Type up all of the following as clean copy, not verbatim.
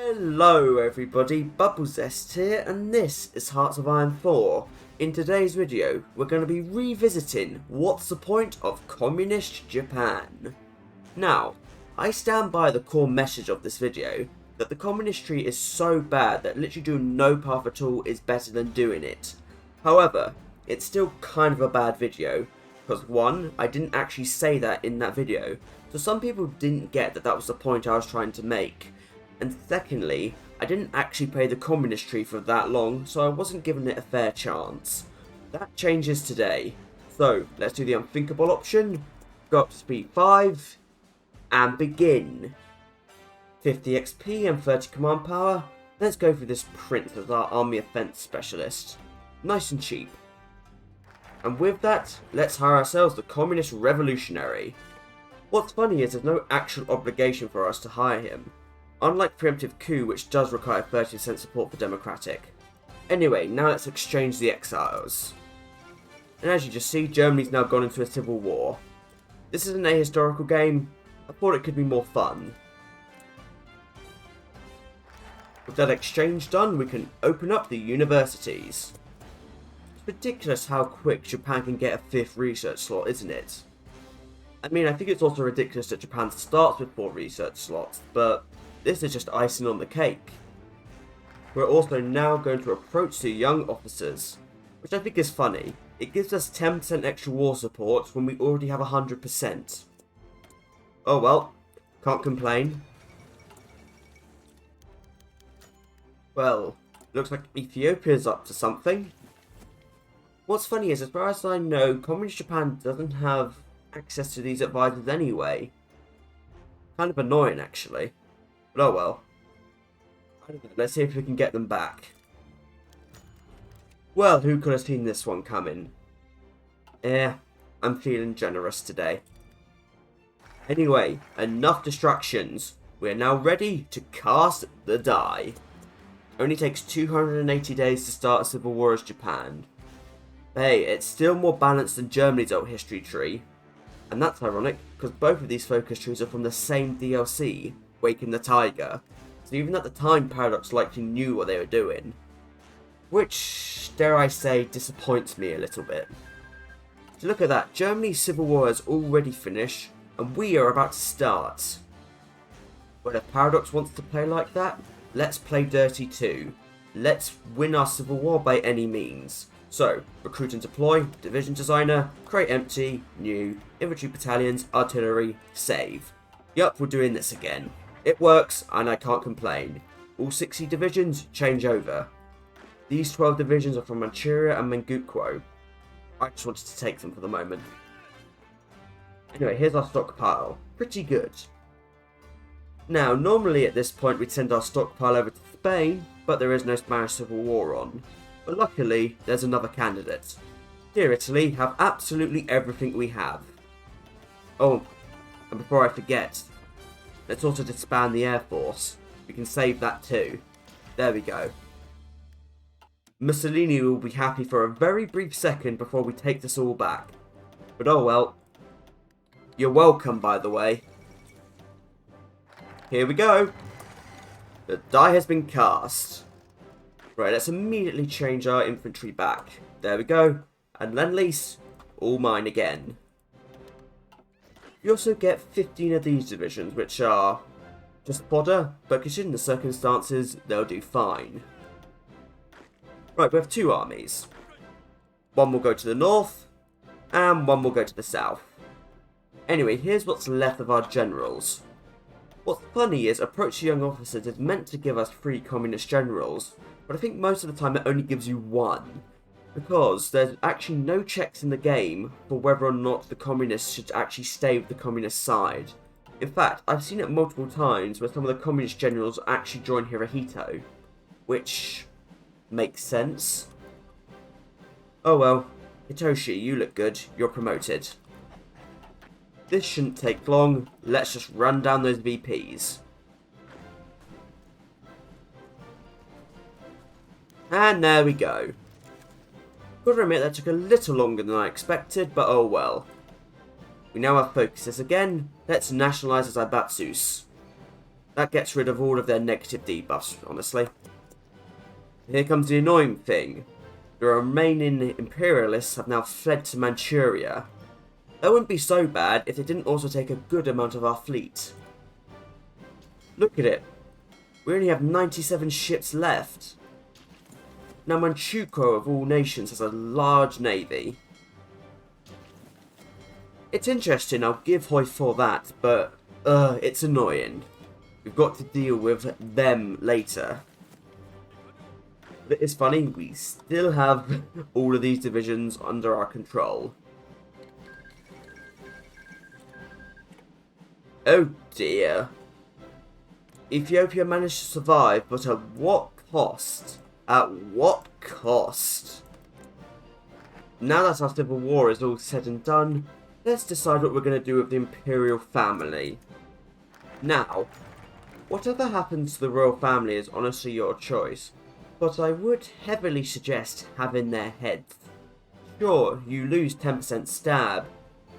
Hello everybody, Bubblezest here, and this is Hearts of Iron 4. In today's video, we're going to be revisiting what's the point of Communist Japan. Now, I stand by the core message of this video, that the communist tree is so bad that literally doing no path at all is better than doing it. However, it's still kind of a bad video, because one, I didn't actually say that in that video, so some people didn't get that that was the point I was trying to make. And secondly, I didn't actually play the communist tree for that long, so I wasn't given it a fair chance. That changes today. So, let's do the unthinkable option, go up to speed 5, and begin. 50 XP and 30 command power, let's go through this prince as our army offense specialist. Nice and cheap. And with that, let's hire ourselves the communist revolutionary. What's funny is there's no actual obligation for us to hire him. Unlike preemptive coup, which does require 30% support for democratic. Anyway, now let's exchange the exiles. And as you just see, Germany's now gone into a civil war. This is an ahistorical game. I thought it could be more fun. With that exchange done, we can open up the universities. It's ridiculous how quick Japan can get a 5th research slot, isn't it? I mean, I think it's also ridiculous that Japan starts with 4 research slots, but this is just icing on the cake. We're also now going to approach the young officers, which I think is funny. It gives us 10% extra war support when we already have 100%. Oh well, can't complain. Well, looks like Ethiopia's up to something. What's funny is, as far as I know, Communist Japan doesn't have access to these advisors anyway. Kind of annoying, actually. But oh well. I don't know, let's see if we can get them back. Well, who could have seen this one coming? I'm feeling generous today. Anyway, enough distractions. We're now ready to cast the die. Only takes 280 days to start a civil war as Japan. But hey, it's still more balanced than Germany's old history tree. And that's ironic, because both of these focus trees are from the same DLC, Waking the Tiger. So even at the time, Paradox likely knew what they were doing. Which, dare I say, disappoints me a little bit. So look at that, Germany's civil war has already finished, and we are about to start. But if Paradox wants to play like that, let's play dirty too. Let's win our civil war by any means. So, recruit and deploy, division designer, create empty, new, infantry battalions, artillery, save. Yup, we're doing this again. It works, and I can't complain. All 60 divisions change over. These 12 divisions are from Manchuria and Manchuria. I just wanted to take them for the moment. Anyway, here's our stockpile. Pretty good. Now, normally at this point we'd send our stockpile over to Spain, but there is no Spanish Civil War on. But luckily, there's another candidate. Dear Italy, have absolutely everything we have. Oh, and before I forget, let's also disband the Air Force. We can save that too. There we go. Mussolini will be happy for a very brief second before we take this all back. But oh well. You're welcome, by the way. Here we go. The die has been cast. Right, let's immediately change our infantry back. There we go. And Lend-Lease, all mine again. You also get 15 of these divisions, which are just fodder, but considering the circumstances, they'll do fine. Right, we have 2 armies. One will go to the north, and one will go to the south. Anyway, here's what's left of our generals. What's funny is, Approach the Young Officers is meant to give us 3 communist generals, but I think most of the time it only gives you 1. Because there's actually no checks in the game for whether or not the communists should actually stay with the communist side. In fact, I've seen it multiple times where some of the communist generals actually join Hirohito, which makes sense. Oh well, Hitoshi, you look good, you're promoted. This shouldn't take long, let's just run down those VPs. And there we go. Gotta admit that took a little longer than I expected, but oh well. We now have focuses again, let's nationalise Zaibatsus. That gets rid of all of their negative debuffs, honestly. Here comes the annoying thing. The remaining Imperialists have now fled to Manchuria. That wouldn't be so bad if they didn't also take a good amount of our fleet. Look at it. We only have 97 ships left. Now Manchuria of all nations has a large navy. It's interesting, I'll give Hoi4 that, but it's annoying. We've got to deal with them later. But it's funny, we still have all of these divisions under our control. Oh dear. Ethiopia managed to survive, but at what cost? At what cost? Now that our civil war is all said and done, let's decide what we're going to do with the imperial family. Now, whatever happens to the royal family is honestly your choice, but I would heavily suggest having their heads. Sure, you lose 10% stab,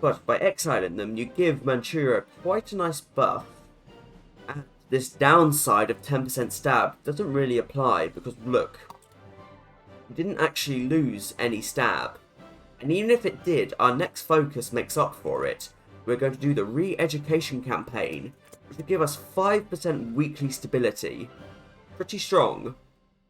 but by exiling them you give Manchuria quite a nice buff. And this downside of 10% stab doesn't really apply because look, you didn't actually lose any stab. And even if it did, our next focus makes up for it. We're going to do the re-education campaign, which will give us 5% weekly stability. Pretty strong,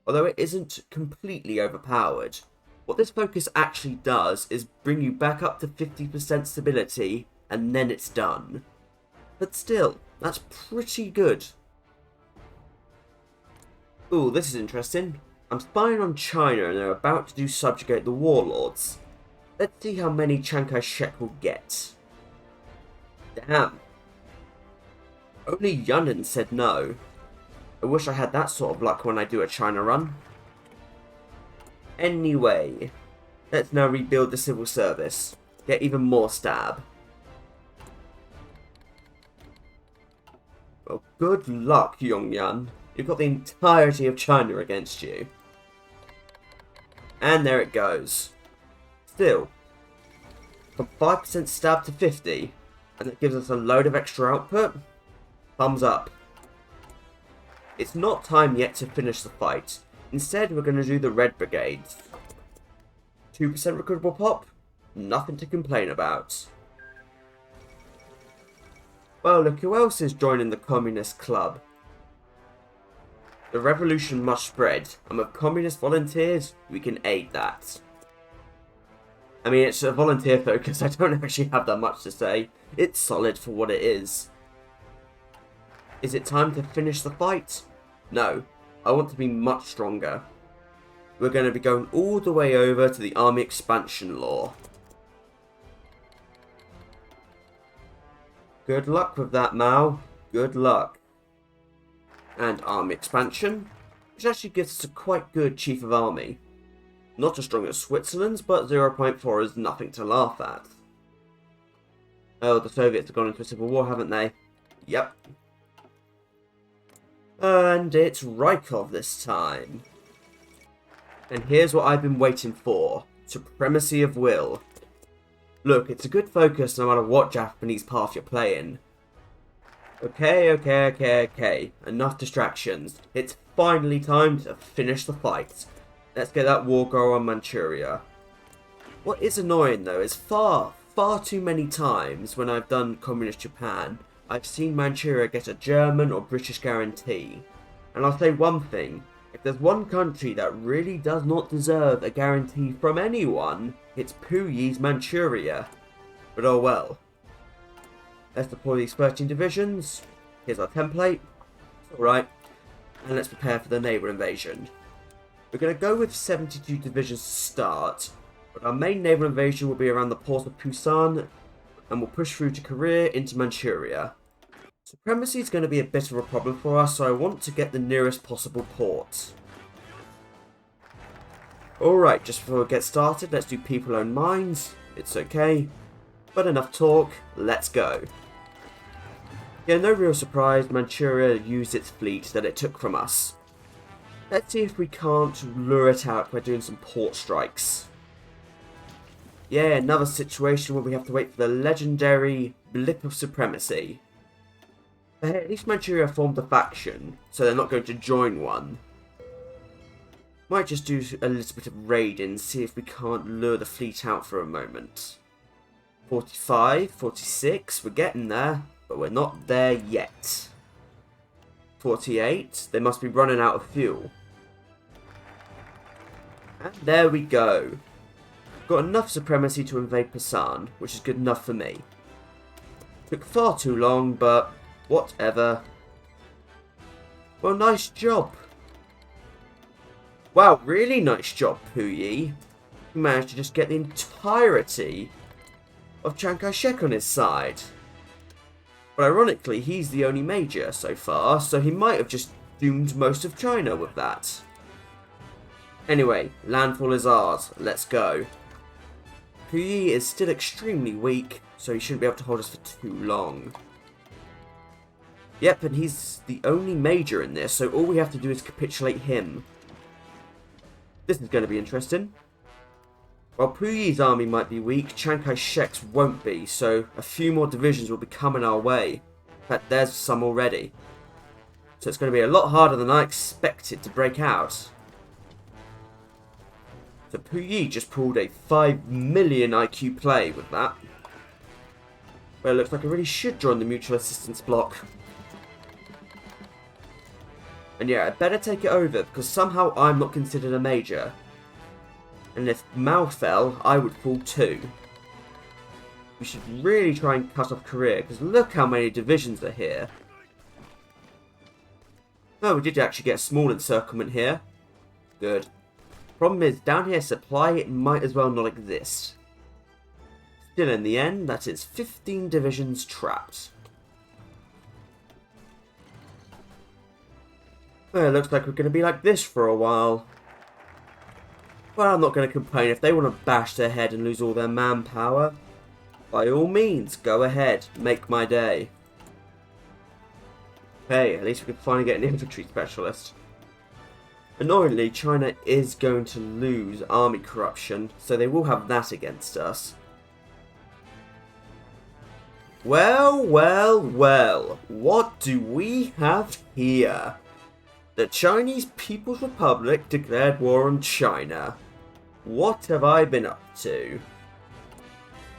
although it isn't completely overpowered. What this focus actually does is bring you back up to 50% stability, and then it's done. But still, that's pretty good. Ooh, this is interesting. I'm spying on China and they're about to subjugate the warlords. Let's see how many Chiang Kai-shek will get. Damn. Only Yunnan said no. I wish I had that sort of luck when I do a China run. Anyway, let's now rebuild the civil service. Get even more stab. Well, good luck, Yongyun. You've got the entirety of China against you. And there it goes. Still, from 5% stab to 50, and that gives us a load of extra output. Thumbs up. It's not time yet to finish the fight. Instead, we're going to do the Red Brigades. 2% recruitable pop? Nothing to complain about. Well, look who else is joining the Communist Club. The revolution must spread, and with communist volunteers, we can aid that. I mean, it's a volunteer focus, I don't actually have that much to say. It's solid for what it is. Is it time to finish the fight? No, I want to be much stronger. We're going to be going all the way over to the army expansion law. Good luck with that, Mao. Good luck. And army expansion, which actually gives us a quite good chief of army. Not as strong as Switzerland's, but 0.4 is nothing to laugh at. Oh, the Soviets have gone into a civil war, haven't they? Yep. And it's Rykov this time. And here's what I've been waiting for. Supremacy of will. Look, it's a good focus no matter what Japanese path you're playing. Okay. Enough distractions. It's finally time to finish the fight. Let's get that war going on Manchuria. What is annoying though is far too many times when I've done Communist Japan, I've seen Manchuria get a German or British guarantee. And I'll say one thing, if there's one country that really does not deserve a guarantee from anyone, it's Puyi's Manchuria. But oh well. Let's deploy these 13 divisions. Here's our template. It's alright. And let's prepare for the naval invasion. We're going to go with 72 divisions to start, but our main naval invasion will be around the port of Pusan, and we'll push through to Korea into Manchuria. Supremacy is going to be a bit of a problem for us, so I want to get the nearest possible port. Alright, just before we get started, let's do people own mines. It's okay. But enough talk, let's go. Yeah, no real surprise, Manchuria used its fleet that it took from us. Let's see if we can't lure it out by doing some port strikes. Yeah, another situation where we have to wait for the legendary blip of supremacy. But hey, at least Manchuria formed a faction, so they're not going to join one. Might just do a little bit of raiding, see if we can't lure the fleet out for a moment. 45, 46, we're getting there, but we're not there yet. 48, they must be running out of fuel. And there we go. Got enough supremacy to invade Pasan, which is good enough for me. Took far too long, but whatever. Well, nice job. Wow, really nice job, Puyi. He managed to just get the entirety of Chiang Kai-shek on his side. But ironically, he's the only major so far, so he might have just doomed most of China with that. Anyway, landfall is ours. Let's go. Puyi is still extremely weak, so he shouldn't be able to hold us for too long. Yep, and he's the only major in this, so all we have to do is capitulate him. This is going to be interesting. While Puyi's army might be weak, Chiang Kai-shek's won't be, so a few more divisions will be coming our way. In fact, there's some already. So it's going to be a lot harder than I expected to break out. So Puyi just pulled a 5 million IQ play with that. Well, it looks like I really should join the mutual assistance block. And yeah, I better take it over, because somehow I'm not considered a major. And if Mao fell, I would fall too. We should really try and cut off Korea, because look how many divisions are here. Oh, we did actually get a small encirclement here. Good. Problem is, down here supply, it might as well not exist. Still, in the end, that is 15 divisions trapped. Well, it looks like we're going to be like this for a while. Well, I'm not going to complain. If they want to bash their head and lose all their manpower, by all means, go ahead. Make my day. Hey, at least we can finally get an infantry specialist. Annoyingly, China is going to lose army corruption, so they will have that against us. Well, well, well. What do we have here? The Chinese People's Republic declared war on China. What have I been up to?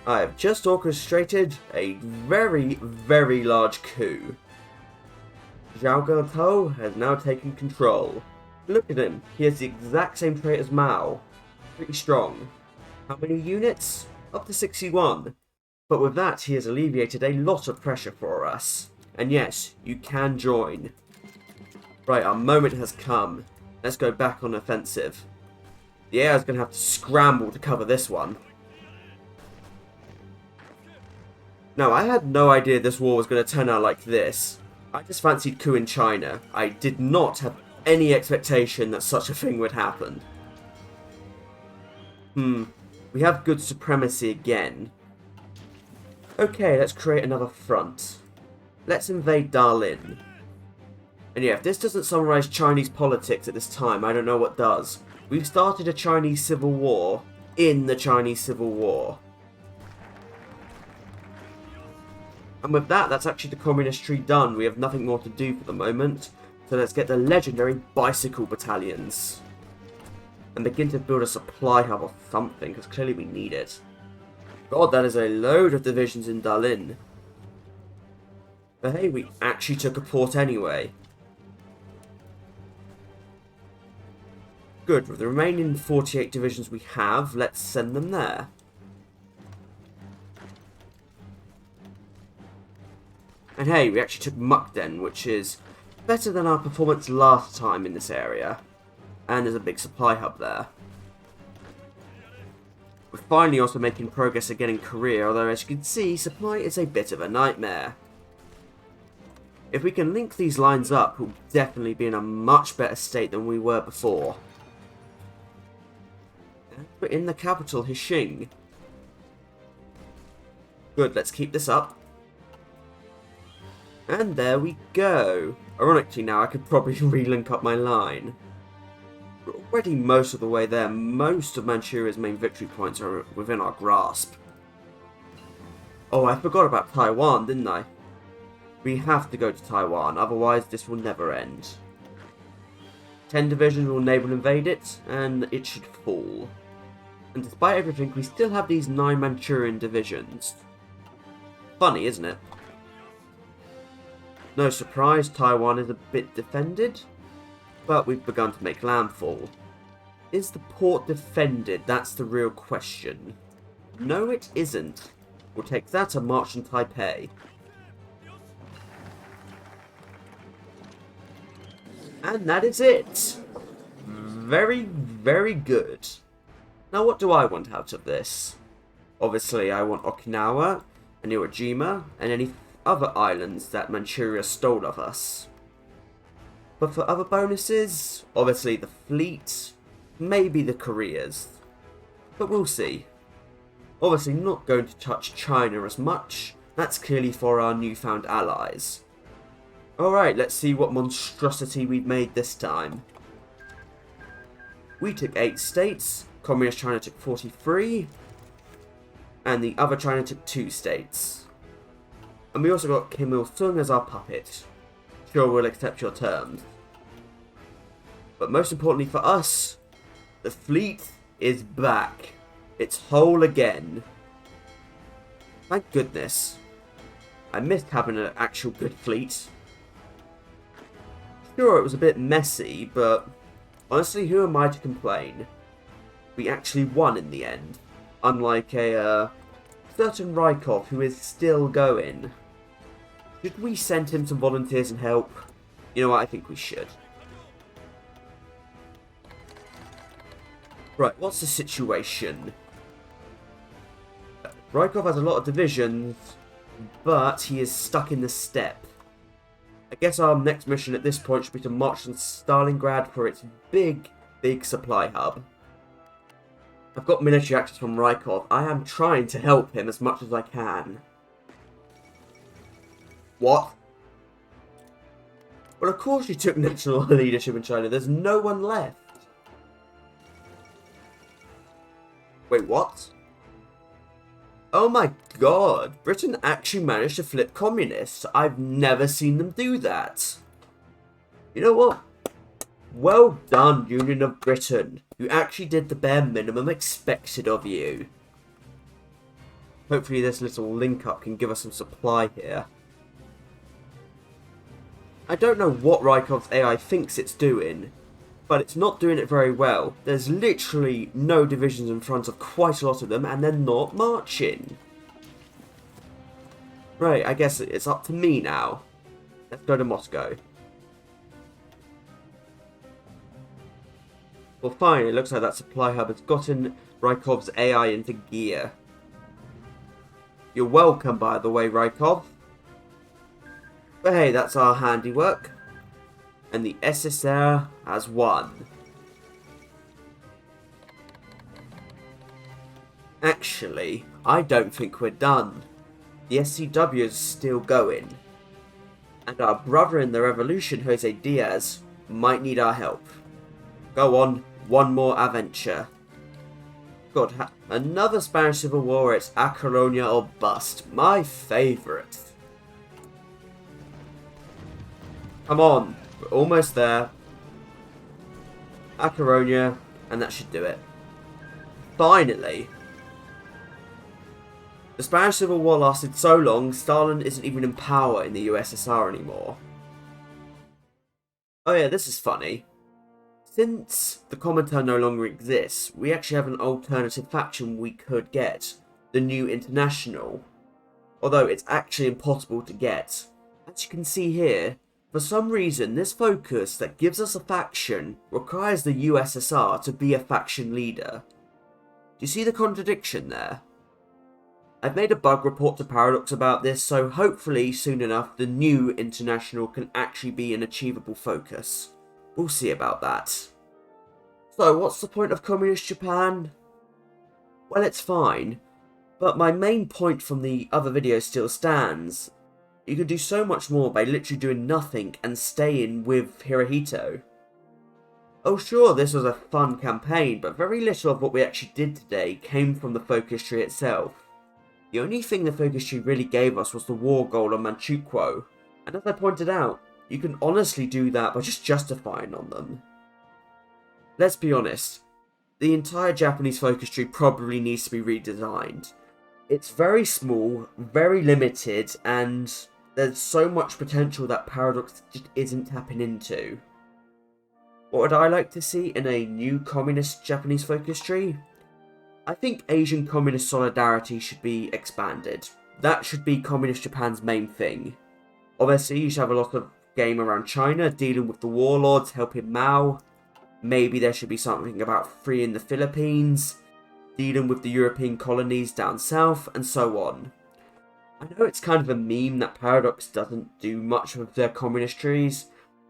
I have just orchestrated a very, very large coup. Zhao Guotou has now taken control. Look at him, he has the exact same trait as Mao. Pretty strong. How many units? Up to 61. But with that, he has alleviated a lot of pressure for us. And yes, you can join. Right, our moment has come. Let's go back on offensive. The air is going to have to scramble to cover this one. Now, I had no idea this war was going to turn out like this. I just fancied coup in China. I did not have any expectation that such a thing would happen. We have good supremacy again. Okay, let's create another front. Let's invade Darlin. And yeah, if this doesn't summarize Chinese politics at this time, I don't know what does. We've started a Chinese civil war in the Chinese Civil War. And with that, that's actually the communist tree done. We have nothing more to do for the moment. So let's get the legendary bicycle battalions. And begin to build a supply hub or something, because clearly we need it. God, that is a load of divisions in Darlin. But hey, we actually took a port anyway. Good, with the remaining 48 divisions we have, let's send them there. And hey, we actually took Mukden, which is better than our performance last time in this area. And there's a big supply hub there. We're finally also making progress again in Korea, although as you can see, supply is a bit of a nightmare. If we can link these lines up, we'll definitely be in a much better state than we were before. And we're in the capital, Hixing. Good, let's keep this up. And there we go. Ironically now, I could probably relink up my line. We're already most of the way there. Most of Manchuria's main victory points are within our grasp. Oh, I forgot about Taiwan, didn't I? We have to go to Taiwan, otherwise this will never end. 10 divisions will naval invade it, and it should fall. And despite everything, we still have these 9 Manchurian divisions. Funny, isn't it? No surprise, Taiwan is a bit defended, but we've begun to make landfall. Is the port defended? That's the real question. No, it isn't. We'll take that and march on Taipei. And that is it. Very, very good. Now what do I want out of this? Obviously I want Okinawa and Iwo Jima and any other islands that Manchuria stole of us. But for other bonuses, obviously the fleet, maybe the Koreas. But we'll see. Obviously not going to touch China as much, that's clearly for our newfound allies. Alright, let's see what monstrosity we've made this time. We took 8 states, Communist China took 43, and the other China took 2 states. And we also got Kim Il-sung as our puppet. Sure, we'll accept your terms. But most importantly for us, the fleet is back. It's whole again. Thank goodness. I missed having an actual good fleet. Sure, it was a bit messy, but honestly, who am I to complain? We actually won in the end, unlike a certain Rykov who is still going. Should we send him some volunteers and help? You know what, I think we should. Right, what's the situation? Rykov has a lot of divisions, but he is stuck in the steppe. I guess our next mission at this point should be to march on Stalingrad for its big supply hub. I've got military access from Rykov. I am trying to help him as much as I can. What? Well, of course you took national leadership in China. There's no one left. Wait, what? Oh my god, Britain actually managed to flip communist. I've never seen them do that. You know what? Well done, Union of Britain. You actually did the bare minimum expected of you. Hopefully this little link up can give us some supply here. I don't know what Rykov's AI thinks it's doing, but it's not doing it very well. There's literally no divisions in front of quite a lot of them, and they're not marching. Right, I guess it's up to me now. Let's go to Moscow. Well, fine, it looks like that supply hub has gotten Rykov's AI into gear. You're welcome, by the way, Rykov. But hey, that's our handiwork. And the SSR has won. Actually, I don't think we're done. The SCW is still going. And our brother in the revolution, Jose Diaz, might need our help. Go on, one more adventure. God, another Spanish Civil War, it's A Colonia or bust. My favourite. Come on, we're almost there. A Colonia, and that should do it. Finally. The Spanish Civil War lasted so long, Stalin isn't even in power in the USSR anymore. Oh yeah, this is funny. Since the Comintern no longer exists, we actually have an alternative faction we could get. The New International. Although it's actually impossible to get. As you can see here, for some reason this focus that gives us a faction requires the USSR to be a faction leader. Do you see the contradiction there? I've made a bug report to Paradox about this, so hopefully soon enough the New International can actually be an achievable focus. We'll see about that. So what's the point of Communist Japan? Well, it's fine, but my main point from the other video still stands. You can do so much more by literally doing nothing and staying with Hirohito. Oh sure, this was a fun campaign, but very little of what we actually did today came from the focus tree itself. The only thing the focus tree really gave us was the war goal on Manchukuo. And as I pointed out, you can honestly do that by just justifying on them. Let's be honest, the entire Japanese focus tree probably needs to be redesigned. It's very small, very limited, and there's so much potential that Paradox just isn't tapping into. What would I like to see in a new communist Japanese focus tree? I think Asian communist solidarity should be expanded. That should be communist Japan's main thing. Obviously, you should have a lot of game around China, dealing with the warlords, helping Mao. Maybe there should be something about freeing the Philippines, dealing with the European colonies down south, and so on. I know it's kind of a meme that Paradox doesn't do much with their communist trees,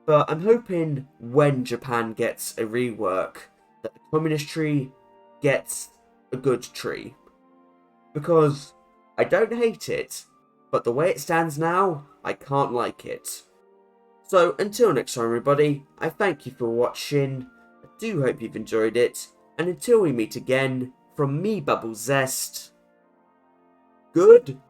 but I'm hoping when Japan gets a rework, that the communist tree gets a good tree. Because I don't hate it, but the way it stands now, I can't like it. So until next time everybody, I thank you for watching, I do hope you've enjoyed it, and until we meet again, from me Bubble Zest, goodbye.